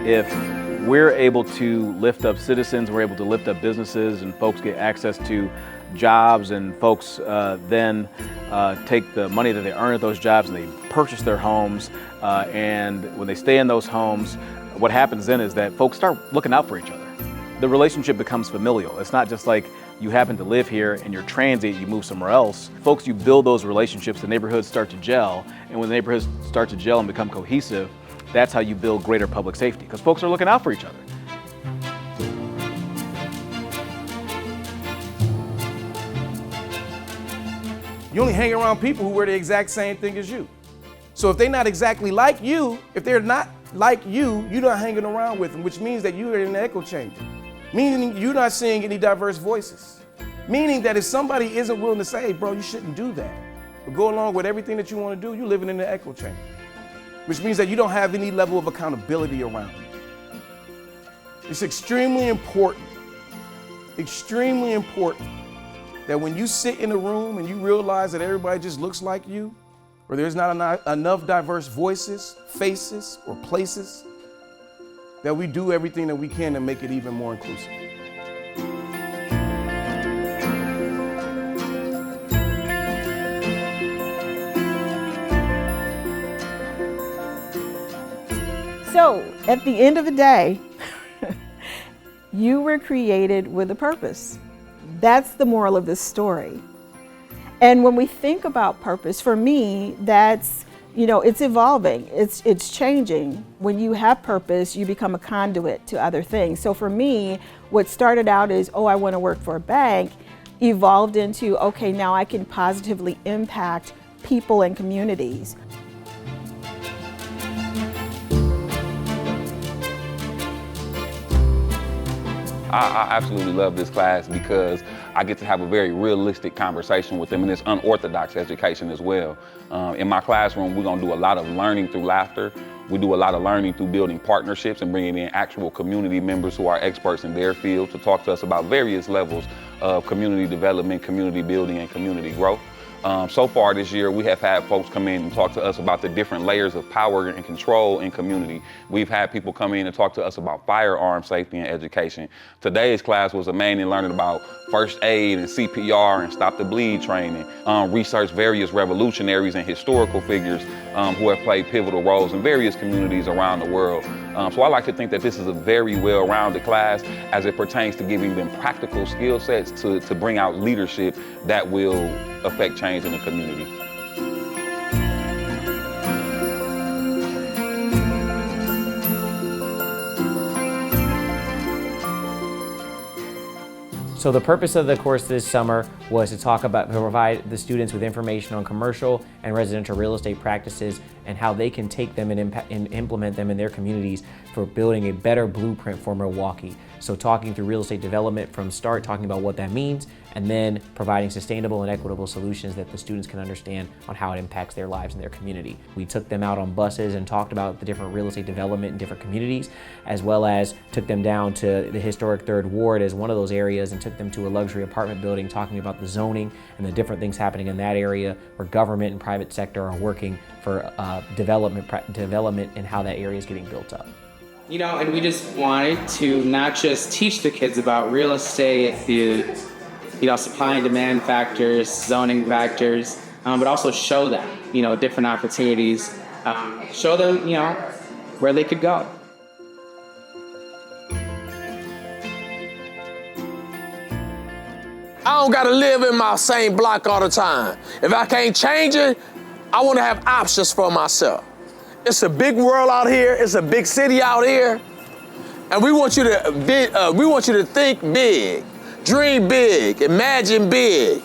if we're able to lift up citizens, we're able to lift up businesses, and folks get access to jobs, and folks then take the money that they earn at those jobs and they purchase their homes, and when they stay in those homes, what happens then is that folks start looking out for each other. The relationship becomes familial. It's not just like you happen to live here and you're transient, you move somewhere else. Folks, you build those relationships, the neighborhoods start to gel, and when the neighborhoods start to gel and become cohesive, that's how you build greater public safety, because folks are looking out for each other. You only hang around people who wear the exact same thing as you. So if they're not exactly like you, if they're not like you, you're not hanging around with them, which means that you are in the echo chamber. Meaning you're not seeing any diverse voices. Meaning that if somebody isn't willing to say, bro, you shouldn't do that, but go along with everything that you want to do, you're living in the echo chamber. Which means that you don't have any level of accountability around you. It's extremely important that when you sit in a room and you realize that everybody just looks like you, or there's not enough diverse voices, faces, or places, that we do everything that we can to make it even more inclusive. So, at the end of the day, you were created with a purpose. That's the moral of this story. And when we think about purpose, for me, that's, it's evolving, it's changing. When you have purpose, you become a conduit to other things. So for me, what started out as, I want to work for a bank, evolved into, okay, now I can positively impact people and communities. I absolutely love this class because I get to have a very realistic conversation with them, and it's unorthodox education as well. In my classroom, we're gonna do a lot of learning through laughter. We do a lot of learning through building partnerships and bringing in actual community members who are experts in their field to talk to us about various levels of community development, community building, and community growth. So far this year, we have had folks come in and talk to us about the different layers of power and control in community. We've had people come in and talk to us about firearm safety and education. Today's class was mainly learning about first aid and CPR and stop the bleed training. Research various revolutionaries and historical figures who have played pivotal roles in various communities around the world. So I like to think that this is a very well-rounded class as it pertains to giving them practical skill sets to bring out leadership that will affect change in the community. So the purpose of the course this summer was to provide the students with information on commercial and residential real estate practices and how they can take them and implement them in their communities for building a better blueprint for Milwaukee. So talking through real estate development from start, talking about what that means, and then providing sustainable and equitable solutions that the students can understand on how it impacts their lives and their community. We took them out on buses and talked about the different real estate development in different communities, as well as took them down to the historic 3rd Ward as one of those areas and took them to a luxury apartment building, talking about the zoning and the different things happening in that area where government and private sector are working for development and how that area is getting built up. And we just wanted to not just teach the kids about real estate, the supply and demand factors, zoning factors, but also show them, different opportunities, show them, where they could go. I don't gotta live in my same block all the time. If I can't change it, I wanna have options for myself. It's a big world out here, it's a big city out here, and we want you to think big, dream big, imagine big.